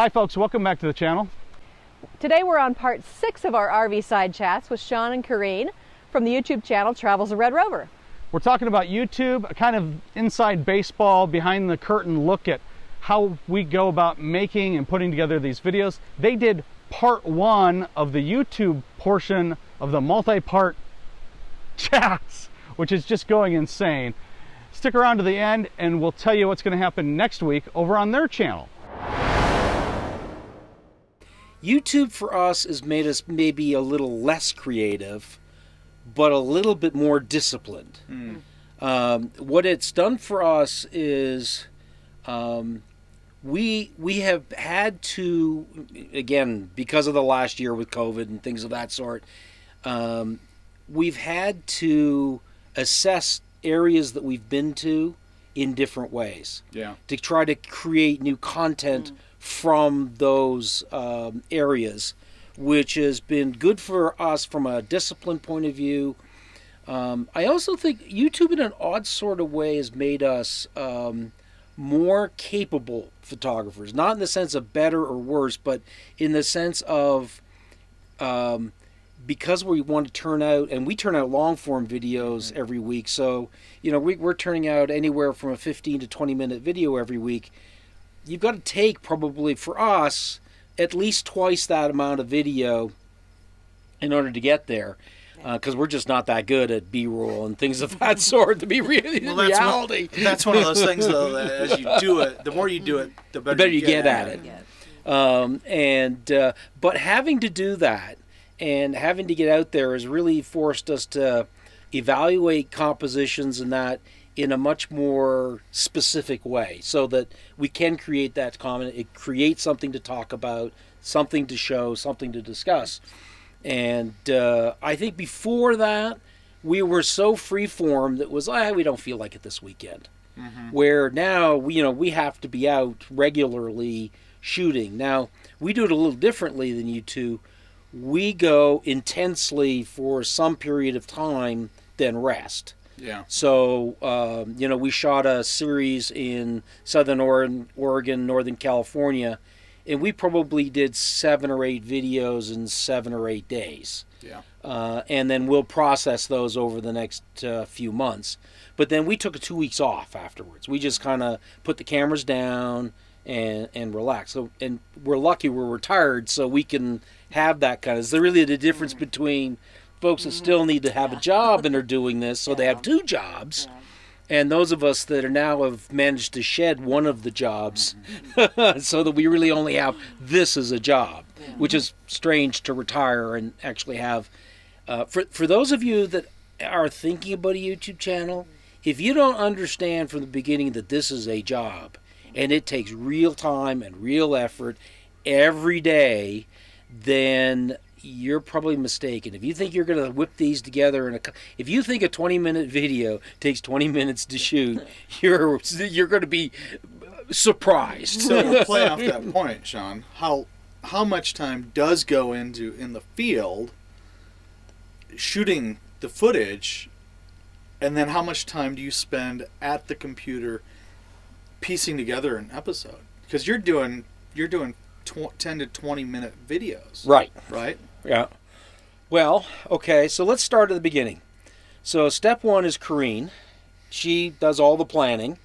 Hi folks, welcome back to the channel. Today we're on part 6 of our RV side chats with Shawn and Corinne from the YouTube channel Travels of Red Rover. We're talking about YouTube, a kind of inside baseball, behind the curtain look at how we go about making and putting together these videos. They did part 1 of the YouTube portion of the multi-part chats, which is just going insane. Stick around to the end and we'll tell you what's going to happen next week over on their channel. YouTube for us has made us maybe a little less creative, but a little bit more disciplined. What it's done for us is we have had to, again, because of the last year with COVID and things of that sort, we've had to assess areas that we've been to in different ways. Yeah. To try to create new content from those areas, which has been good for us from a discipline point of view. I also think YouTube in an odd sort of way has made us more capable photographers, not in the sense of better or worse, but in the sense of because we want to turn out, and we turn out long form videos every week, so you know we're turning out anywhere from a 15 to 20 minute video every week. You've got to take, probably for us, at least twice that amount of video in order to get there, because we're just not that good at B-roll and things of that sort to be reality. That's one of those things, though, that as you do it, the more you do it, the better you get at it. But having to do that and having to get out there has really forced us to evaluate compositions and that in a much more specific way, so that we can create that comment. It creates something to talk about, something to show, something to discuss. And I think before that, we were so freeform that was, we don't feel like it this weekend. Where now, we have to be out regularly shooting. Now, we do it a little differently than you two. We go intensely for some period of time, then rest. Yeah. So, we shot a series in Southern Oregon, Northern California, and we probably did 7 or 8 videos in 7 or 8 days. Yeah. And then we'll process those over the next few months. But then we took 2 weeks off afterwards. We just kind of put the cameras down and relax. So, and we're lucky we're retired, so we can have that kind of. It's really the difference between folks that still need to have a job and are doing this, so they have 2 jobs, and those of us that are now have managed to shed one of the jobs, so that we really only have this as a job, which is strange to retire and actually have. For those of you that are thinking about a YouTube channel, if you don't understand from the beginning that this is a job, and it takes real time and real effort every day, then you're probably mistaken. If you think you're going to whip these together if you think a 20-minute video takes 20 minutes to shoot, you're going to be surprised. So to play off that point, Shawn, how much time does go into in the field shooting the footage, and then how much time do you spend at the computer piecing together an episode? Because you're doing 10 to 20 minute videos. Right. Yeah. Well, okay, so let's start at the beginning. So step 1 is Corinne. She does all the planning,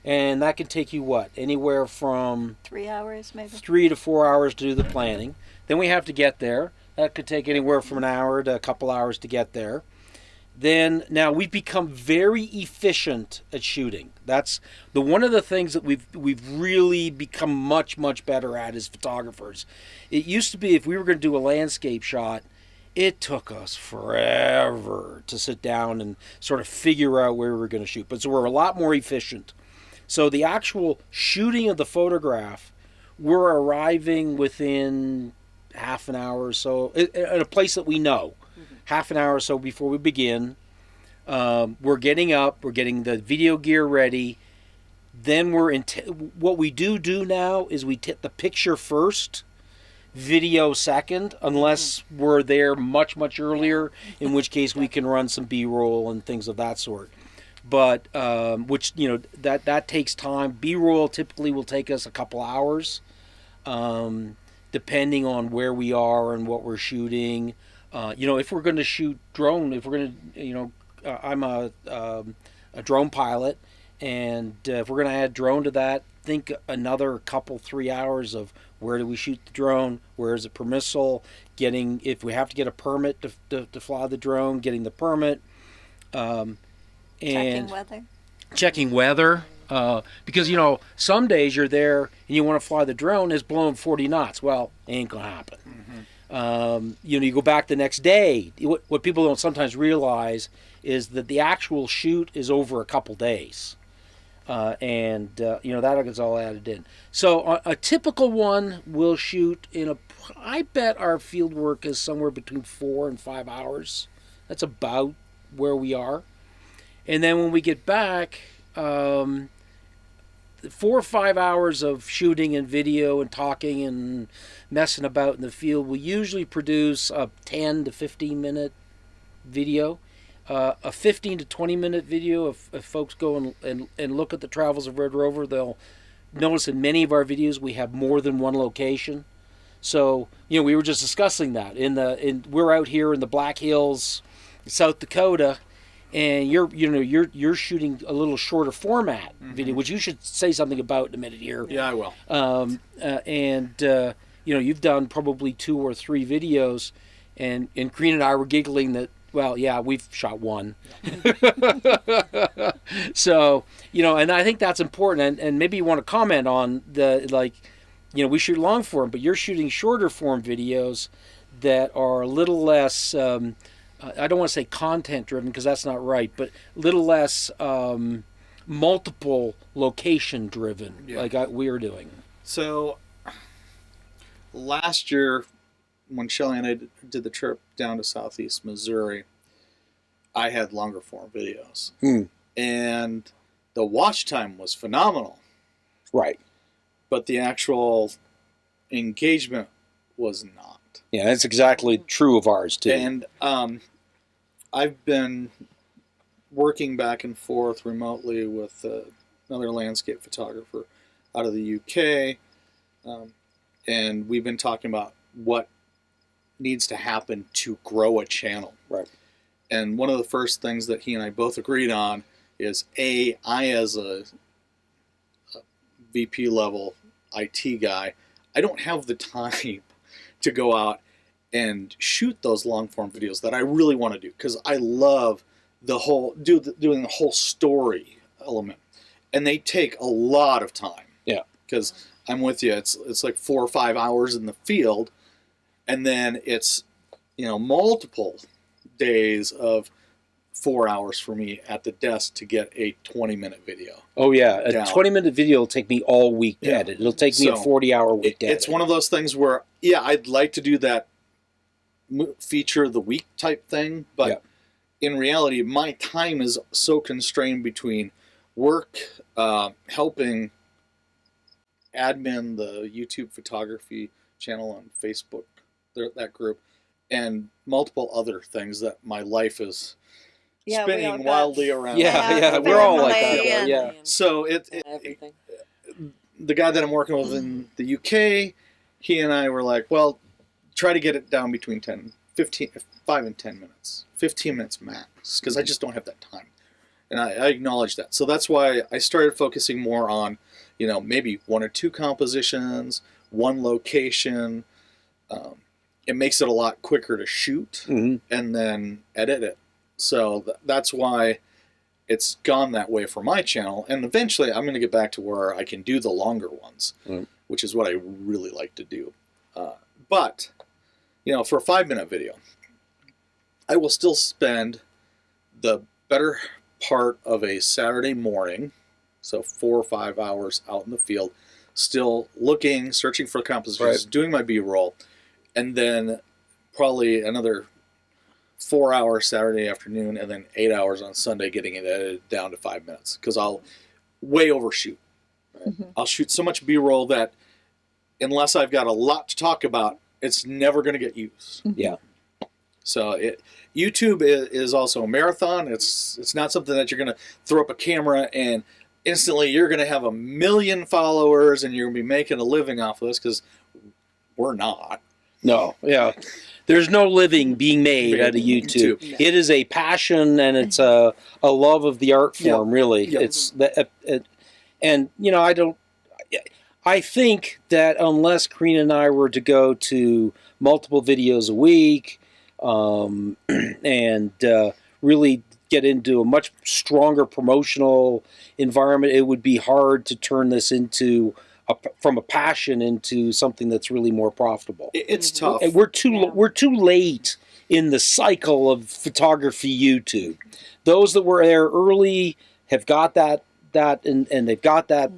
and that can take you what? Anywhere from 3 hours, maybe 3 to 4 hours to do the planning. Then we have to get there. That could take anywhere from an hour to a couple hours to get there. Then now we've become very efficient at shooting. That's one of the things that we've really become much better at as photographers. It used to be if we were going to do a landscape shot, it took us forever to sit down and sort of figure out where we were going to shoot. But so we're a lot more efficient. So the actual shooting of the photograph, we're arriving within half an hour or so at a place that we know. Half an hour or so before we begin. We're getting up, we're getting the video gear ready. Then what we do now is we take the picture first, video second, unless we're there much earlier, in which case we can run some B-roll and things of that sort. But which that takes time. B-roll typically will take us a couple hours. depending on where we are and what we're shooting. If we're going to shoot drone, if we're going to, I'm a drone pilot, and if we're going to add drone to that, think another couple 3 hours of where do we shoot the drone, where is it permissible, if we have to get a permit to fly the drone, getting the permit, and checking weather. Because some days you're there and you want to fly the drone, it's blowing 40 knots. Well, it ain't gonna happen. You go back the next day. What people don't sometimes realize is that the actual shoot is over a couple days, and that gets all added in. So a typical one will shoot I bet our field work is somewhere between 4 and 5 hours. That's about where we are. And then when we get back, 4 or 5 hours of shooting and video and talking and messing about in the field will usually produce a 10 to 15 minute video. A 15 to 20 minute video, if folks go and look at the travels of Red Rover, they'll notice in many of our videos we have more than one location. So we were just discussing that we're out here in the Black Hills, South Dakota, and you're shooting a little shorter format video, which you should say something about in a minute here. Yeah, I will. You've done probably 2 or 3 videos, and Corinne and I were giggling that, well, yeah, we've shot one. So, and I think that's important, and maybe you want to comment on we shoot long form, but you're shooting shorter form videos that are a little less, I don't want to say content driven because that's not right, but a little less multiple location driven, like we are doing. So last year, when Shelly and I did the trip down to Southeast Missouri, I had longer form videos. And the watch time was phenomenal. Right. But the actual engagement was not. Yeah, that's exactly true of ours, too. And I've been working back and forth remotely with another landscape photographer out of the UK. And we've been talking about what needs to happen to grow a channel. Right. And one of the first things that he and I both agreed on is I as a VP level IT guy, I don't have the time to go out and shoot those long form videos that I really want to do, because I love doing the whole story element, and they take a lot of time. Yeah. Because I'm with you, it's like 4 or 5 hours in the field, and then it's multiple days of 4 hours for me at the desk to get a 20-minute video. Oh yeah, a 20-minute video will take me all week to edit. It'll take me a 40-hour week to edit. It's one of those things where I'd like to do that feature of the week type thing, but in reality my time is so constrained between work, helping admin the YouTube photography channel on Facebook, that group, and multiple other things that my life is spinning wildly around. We're all like that. So the guy that I'm working with in the UK, he and I were like, well, try to get it down between 5 and 10 minutes, 15 minutes max, because I just don't have that time. And I acknowledge that. So that's why I started focusing more on, maybe 1 or 2 compositions, 1 location. It makes it a lot quicker to shoot and then edit it. So that's why it's gone that way for my channel. And eventually I'm going to get back to where I can do the longer ones, which is what I really like to do. But, for a 5-minute video, I will still spend the better part of a Saturday morning, so 4 or 5 hours out in the field, still looking, searching for compositions, doing my B-roll, and then probably another 4 hours Saturday afternoon, and then 8 hours on Sunday getting it edited down to 5 minutes, because I'll way overshoot. I'll shoot so much B-roll that unless I've got a lot to talk about, it's never going to get used. Yeah. So YouTube is also a marathon. It's not something that you're going to throw up a camera and instantly you're going to have 1 million followers and you're going to be making a living off of this, because we're not. No, yeah. There's no living being made out of YouTube. It is a passion, and it's a love of the art form, really. It's and you know, I think that unless Corinne and I were to go to multiple videos a week, and really get into a much stronger promotional environment, it would be hard to turn this into from a passion into something that's really more profitable. It's tough. And we're too late in the cycle of photography YouTube. Those that were there early have got that and they've got that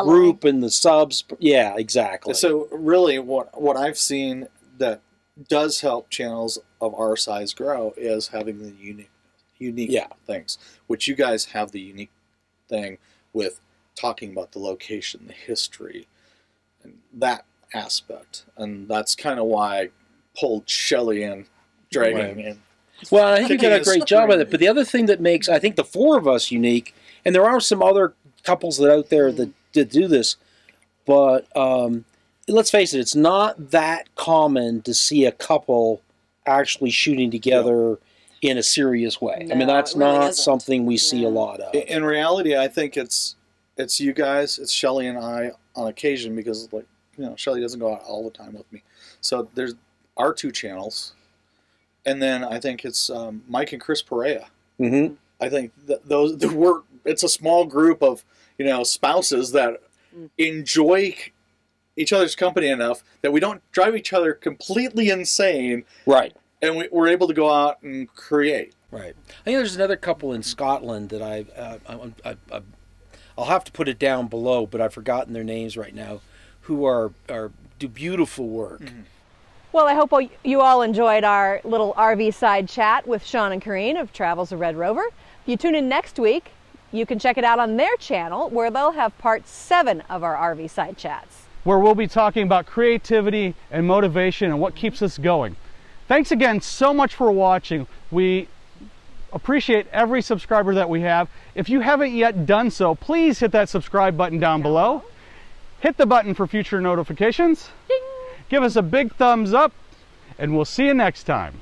group and the subs. Yeah, exactly. So really what I've seen that does help channels of our size grow is having the unique things, which you guys have the unique thing with talking about the location, the history, and that aspect. And that's kind of why I pulled Shelley in, dragging in. Well, I think you did a great job at it. But the other thing that makes, I think, the four of us unique, and there are some other couples that out there that do this, but let's face it, it's not that common to see a couple actually shooting together in a serious way. No, I mean, that's it really not isn't. something we see a lot of. In reality, I think it's you guys, it's Shelley and I on occasion, because, like, you know, Shelley doesn't go out all the time with me. So there's our two channels, and then I think it's Mike and Chris Perea. Mm-hmm. I think it's a small group of, you know, spouses that enjoy each other's company enough that we don't drive each other completely insane. Right. And we're able to go out and create. Right. I think there's another couple in Scotland that I'll have to put it down below, but I've forgotten their names right now, who do beautiful work. Mm-hmm. Well, I hope you all enjoyed our little RV side chat with Shawn and Corinne of Travels of Red Rover. If you tune in next week, you can check it out on their channel, where they'll have part 7 of our RV side chats, where we'll be talking about creativity and motivation and what keeps us going. Thanks again so much for watching. We appreciate every subscriber that we have. If you haven't yet done so, please hit that subscribe button down below. Hit the button for future notifications. Ding. Give us a big thumbs up, and we'll see you next time.